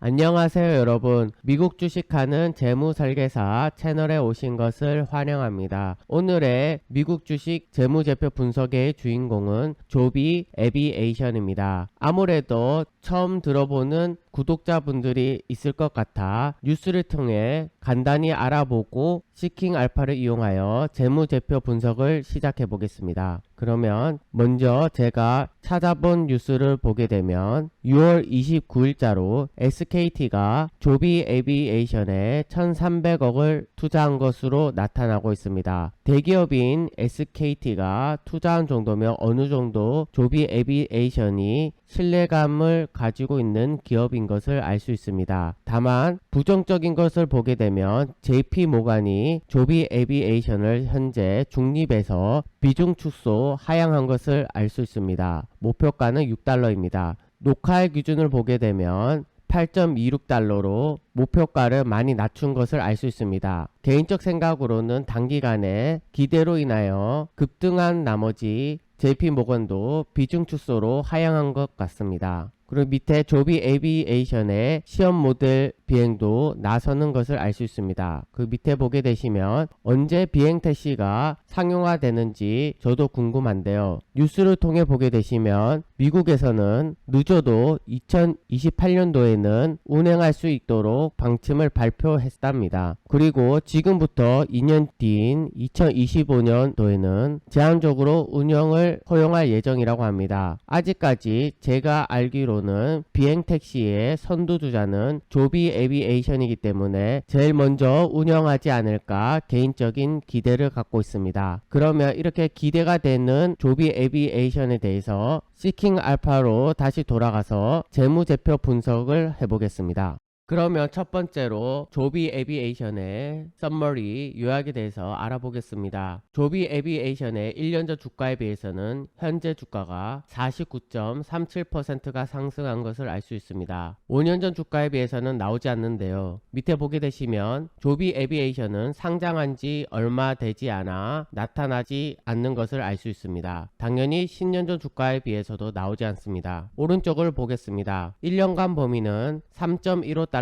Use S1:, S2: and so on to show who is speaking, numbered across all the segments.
S1: 안녕하세요 여러분. 미국 주식하는 재무설계사 채널에 오신 것을 환영합니다. 오늘의 미국 주식 재무제표 분석의 주인공은 조비 에비에이션입니다. 아무래도 처음 들어보는 구독자분들이 있을 것 같아 뉴스를 통해 간단히 알아보고 시킹 알파를 이용하여 재무제표 분석을 시작해 보겠습니다. 그러면 먼저 제가 찾아본 뉴스를 보게 되면 6월 29일자로 SKT가 조비 에비에이션에 1300억을 투자한 것으로 나타나고 있습니다. 대기업인 SKT가 투자한 정도면 어느 정도 조비 에비에이션이 신뢰감을 가지고 있는 기업인 것을 알 수 있습니다. 다만 부정적인 것을 보게 되면 JP 모간이 조비 에비에이션을 현재 중립에서 비중 축소 하향한 것을 알 수 있습니다. 목표가는 6달러입니다. 녹화의 기준을 보게 되면 8.26달러로 목표가를 많이 낮춘 것을 알 수 있습니다. 개인적 생각으로는 단기간에 기대로 인하여 급등한 나머지 JP모건도 비중 축소로 하향한 것 같습니다. 그리고 밑에 조비 에비에이션의 시험 모델 비행도 나서는 것을 알 수 있습니다. 그 밑에 보게 되시면 언제 비행 택시가 상용화되는지 저도 궁금한데요. 뉴스를 통해 보게 되시면 미국에서는 늦어도 2028년도에는 운행할 수 있도록 방침을 발표했답니다. 그리고 지금부터 2년 뒤인 2025년도에는 제한적으로 운영을 허용할 예정이라고 합니다. 아직까지 제가 알기로는 비행 택시의 선두주자는 조비 에비에이션이기 때문에 제일 먼저 운영하지 않을까 개인적인 기대를 갖고 있습니다. 그러면 이렇게 기대가 되는 조비 에비에이션에 대해서 시킹 알파로 다시 돌아가서 재무제표 분석을 해보겠습니다. 그러면 첫 번째로 조비 에비에이션의 썸머리 요약에 대해서 알아보겠습니다. 조비 에비에이션의 1년 전 주가에 비해서는 현재 주가가 49.37%가 상승한 것을 알 수 있습니다. 5년 전 주가에 비해서는 나오지 않는데요. 밑에 보게 되시면 조비 에비에이션은 상장한 지 얼마 되지 않아 나타나지 않는 것을 알 수 있습니다. 당연히 10년 전 주가에 비해서도 나오지 않습니다. 오른쪽을 보겠습니다. 1년간 범위는 3.15달러에서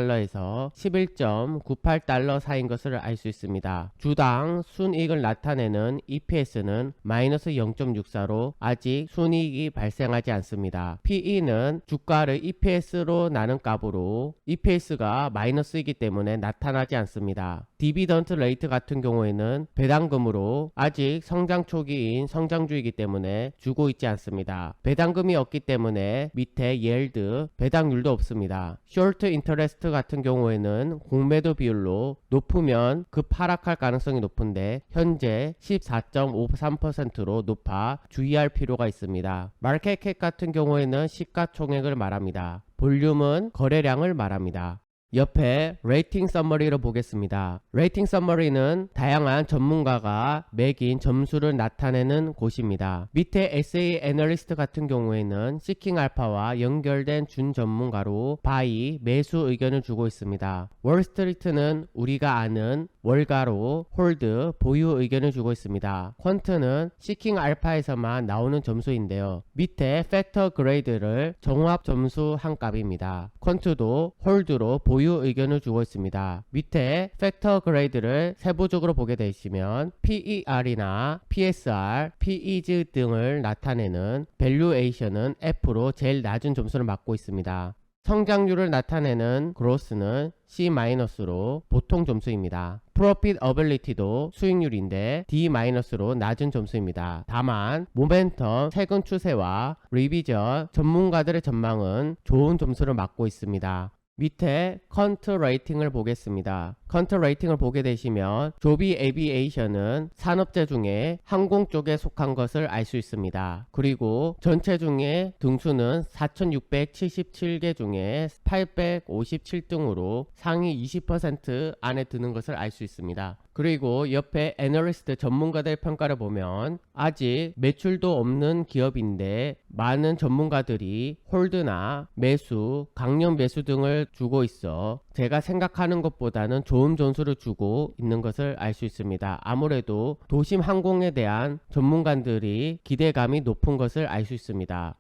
S1: 11.98달러 사이인 것을 알 수 있습니다. 주당 순이익을 나타내는 EPS는 마이너스 0.64로 아직 순이익이 발생하지 않습니다. PE는 주가를 EPS로 나눈 값으로 EPS가 마이너스이기 때문에 나타나지 않습니다. 디비던트 레이트 같은 경우에는 배당금으로 아직 성장 초기인 성장주이기 때문에 주고 있지 않습니다. 배당금이 없기 때문에 밑에 yield 배당률도 없습니다. short interest 같은 경우에는 공매도 비율로 높으면 급 하락할 가능성이 높은데 현재 14.53%로 높아 주의할 필요가 있습니다. 마켓캡 같은 경우에는 시가총액을 말합니다. 볼륨은 거래량을 말합니다. 옆에 레이팅 서머리를 보겠습니다. 레이팅 서머리는 다양한 전문가가 매긴 점수를 나타내는 곳입니다. 밑에 SA 애널리스트 같은 경우에는 시킹 알파와 연결된 준 전문가로 바이 매수 의견을 주고 있습니다. 월스트리트는 우리가 아는 월가로 홀드 보유 의견을 주고 있습니다. 퀀트는 시킹 알파에서만 나오는 점수인데요. 밑에 팩터 그레이드를 종합 점수 한 값입니다. 퀀트도 홀드로 보유 의견을 주고 있습니다. 밑에 팩터 그레이드를 세부적으로 보게 되시면 PER이나 PSR, PEs 등을 나타내는 밸류에이션은 F로 제일 낮은 점수를 받고 있습니다. 성장률을 나타내는 그로스는 C-로 보통 점수입니다. Profitability도 수익률인데 D-로 낮은 점수입니다. 다만 모멘텀, 최근 추세와 리비전, 전문가들의 전망은 좋은 점수를 받고 있습니다. 밑에 컨트 레이팅을 보겠습니다. 컨트 레이팅을 보게 되시면 조비 에비에이션은 산업재 중에 항공 쪽에 속한 것을 알 수 있습니다. 그리고 전체 중에 등수는 4677개 중에 857등으로 상위 20% 안에 드는 것을 알 수 있습니다. 그리고 옆에 애널리스트 전문가들 평가를 보면 아직 매출도 없는 기업인데 많은 전문가들이 홀드나 매수, 강력 매수 등을 주고 있어 제가 생각하는 것보다는 좋은 점수를 주고 있는 것을 알 수 있습니다. 아무래도 도심 항공에 대한 전문가들이 기대감이 높은 것을 알 수 있습니다.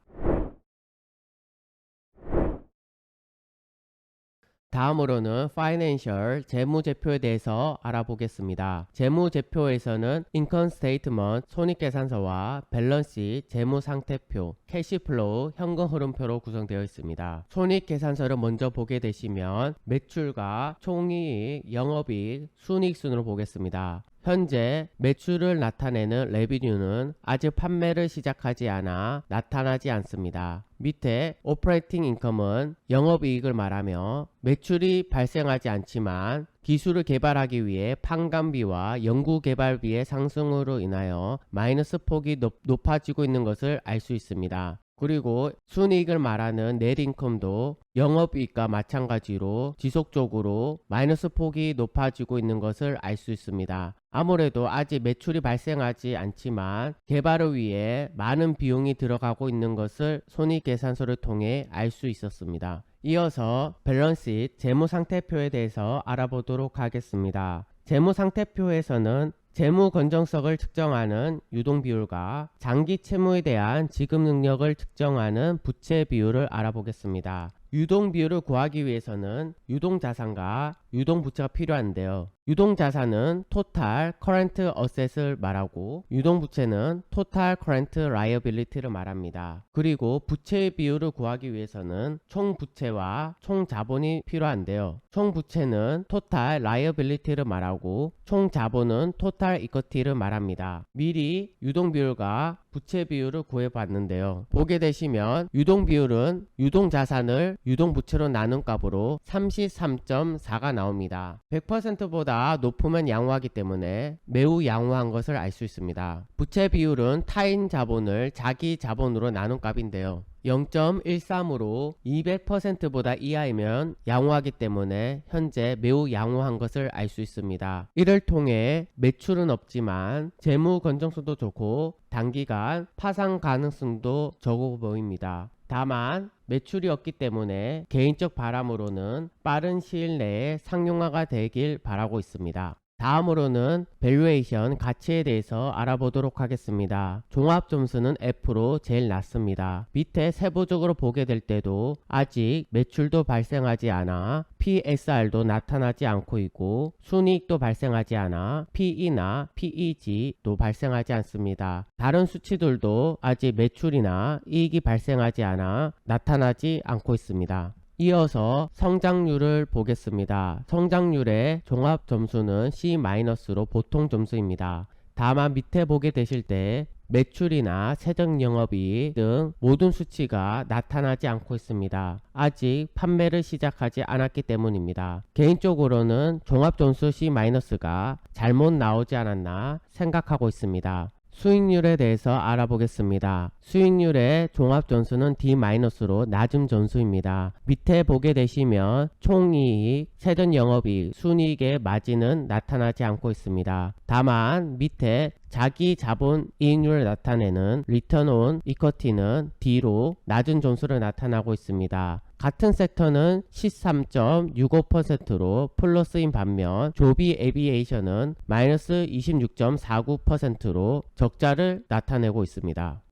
S1: 다음으로는 Financial 재무제표에 대해서 알아보겠습니다. 재무제표에서는 Income Statement 손익계산서와 밸런스 재무상태표, 캐시플로우 현금 흐름표로 구성되어 있습니다. 손익계산서를 먼저 보게 되시면 매출과 총이익, 영업이익, 순이익순으로 보겠습니다. 현재 매출을 나타내는 레비뉴는 아직 판매를 시작하지 않아 나타나지 않습니다. 밑에 오퍼레이팅 인컴은 영업이익을 말하며 매출이 발생하지 않지만 기술을 개발하기 위해 판관비와 연구개발비의 상승으로 인하여 마이너스 폭이 높아지고 있는 것을 알 수 있습니다. 그리고 순이익을 말하는 넷인컴도 영업이익과 마찬가지로 지속적으로 마이너스 폭이 높아지고 있는 것을 알 수 있습니다. 아무래도 아직 매출이 발생하지 않지만 개발을 위해 많은 비용이 들어가고 있는 것을 손익계산서를 통해 알 수 있었습니다. 이어서 밸런스 재무상태표에 대해서 알아보도록 하겠습니다. 재무상태표에서는 재무 건전성을 측정하는 유동비율과 장기 채무에 대한 지급 능력을 측정하는 부채 비율을 알아보겠습니다. 유동비율을 구하기 위해서는 유동자산과 유동부채가 필요한데요. 유동자산은 Total Current Assets을 말하고 유동부채는 Total Current Liability를 말합니다. 그리고 부채의 비율을 구하기 위해서는 총부채와 총자본이 필요한데요. 총부채는 Total Liability를 말하고 총자본은 Total Equity를 말합니다. 미리 유동비율과 부채 비율을 구해봤는데요. 보게 되시면 유동비율은 유동자산을 유동부채로 나눈 값으로 33.4가 나옵니다. 100%보다 높으면 양호하기 때문에 매우 양호한 것을 알 수 있습니다. 부채 비율은 타인 자본을 자기 자본으로 나눈 값인데요. 0.13으로 200%보다 이하이면 양호하기 때문에 현재 매우 양호한 것을 알 수 있습니다. 이를 통해 매출은 없지만 재무 건전성도 좋고 단기간 파산 가능성도 적어 보입니다. 다만 매출이 없기 때문에 개인적 바람으로는 빠른 시일 내에 상용화가 되길 바라고 있습니다. 다음으로는 밸류에이션 가치에 대해서 알아보도록 하겠습니다. 종합점수는 F로 제일 낮습니다. 밑에 세부적으로 보게 될 때도 아직 매출도 발생하지 않아 PSR도 나타나지 않고 있고 순이익도 발생하지 않아 PE나 PEG도 발생하지 않습니다. 다른 수치들도 아직 매출이나 이익이 발생하지 않아 나타나지 않고 있습니다. 이어서 성장률을 보겠습니다. 성장률의 종합 점수는 C-로 보통 점수입니다. 다만 밑에 보게 되실 때 매출이나 세전영업이익 등 모든 수치가 나타나지 않고 있습니다. 아직 판매를 시작하지 않았기 때문입니다. 개인적으로는 종합점수 C-가 잘못 나오지 않았나 생각하고 있습니다. 수익률에 대해서 알아보겠습니다. 수익률의 종합점수는 D-로 낮은 점수입니다. 밑에 보게 되시면 총이익, 세전영업이익, 순이익의 마진은 나타나지 않고 있습니다. 다만 밑에 자기 자본 이익률을 나타내는 Return on Equity는 D로 낮은 점수를 나타나고 있습니다. 같은 섹터는 13.65%로 플러스인 반면 조비 에비에이션은 마이너스 26.49%로 적자를 나타내고 있습니다.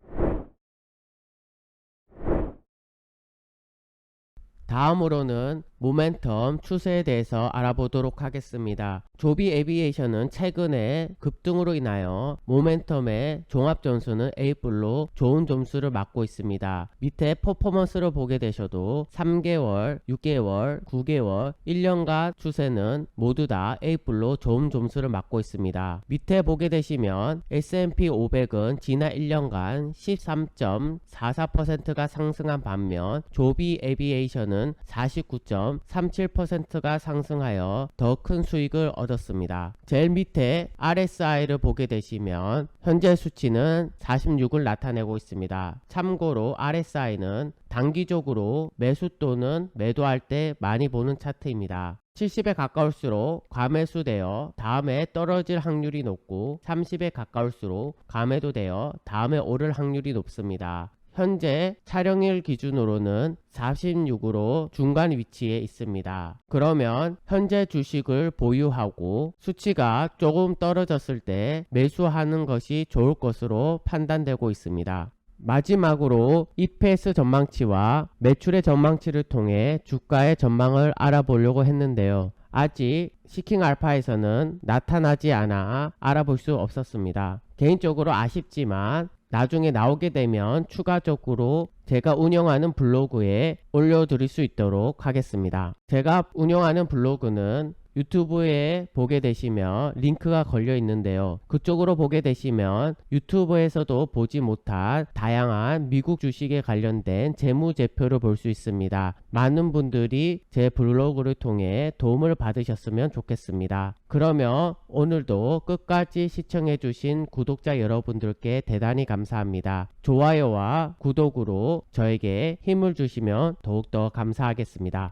S1: 다음으로는 모멘텀 추세에 대해서 알아보도록 하겠습니다. 조비 에비에이션은 최근에 급등으로 인하여 모멘텀의 종합점수는 A뿔로 좋은 점수를 맞고 있습니다. 밑에 퍼포먼스를 보게 되셔도 3개월, 6개월, 9개월, 1년간 추세는 모두 다 A뿔로 좋은 점수를 맞고 있습니다. 밑에 보게 되시면 S&P 500은 지난 1년간 13.44%가 상승한 반면 조비 에비에이션은 49.37%가 상승하여 더 큰 수익을 얻었습니다. 제일 밑에 RSI를 보게 되시면 현재 수치는 46을 나타내고 있습니다. 참고로 RSI는 단기적으로 매수 또는 매도할 때 많이 보는 차트입니다. 70에 가까울수록 과매수되어 다음에 떨어질 확률이 높고 30에 가까울수록 과매도되어 다음에 오를 확률이 높습니다. 현재 촬영일 기준으로는 46으로 중간 위치에 있습니다. 그러면 현재 주식을 보유하고 수치가 조금 떨어졌을 때 매수하는 것이 좋을 것으로 판단되고 있습니다. 마지막으로 EPS 전망치와 매출의 전망치를 통해 주가의 전망을 알아보려고 했는데요. 아직 시킹 알파에서는 나타나지 않아 알아볼 수 없었습니다. 개인적으로 아쉽지만 나중에 나오게 되면 추가적으로 제가 운영하는 블로그에 올려드릴 수 있도록 하겠습니다. 제가 운영하는 블로그는 유튜브에 보게 되시면 링크가 걸려 있는데요. 그쪽으로 보게 되시면 유튜브에서도 보지 못한 다양한 미국 주식에 관련된 재무제표를 볼 수 있습니다. 많은 분들이 제 블로그를 통해 도움을 받으셨으면 좋겠습니다. 그러면 오늘도 끝까지 시청해 주신 구독자 여러분들께 대단히 감사합니다. 좋아요와 구독으로 저에게 힘을 주시면 더욱더 감사하겠습니다.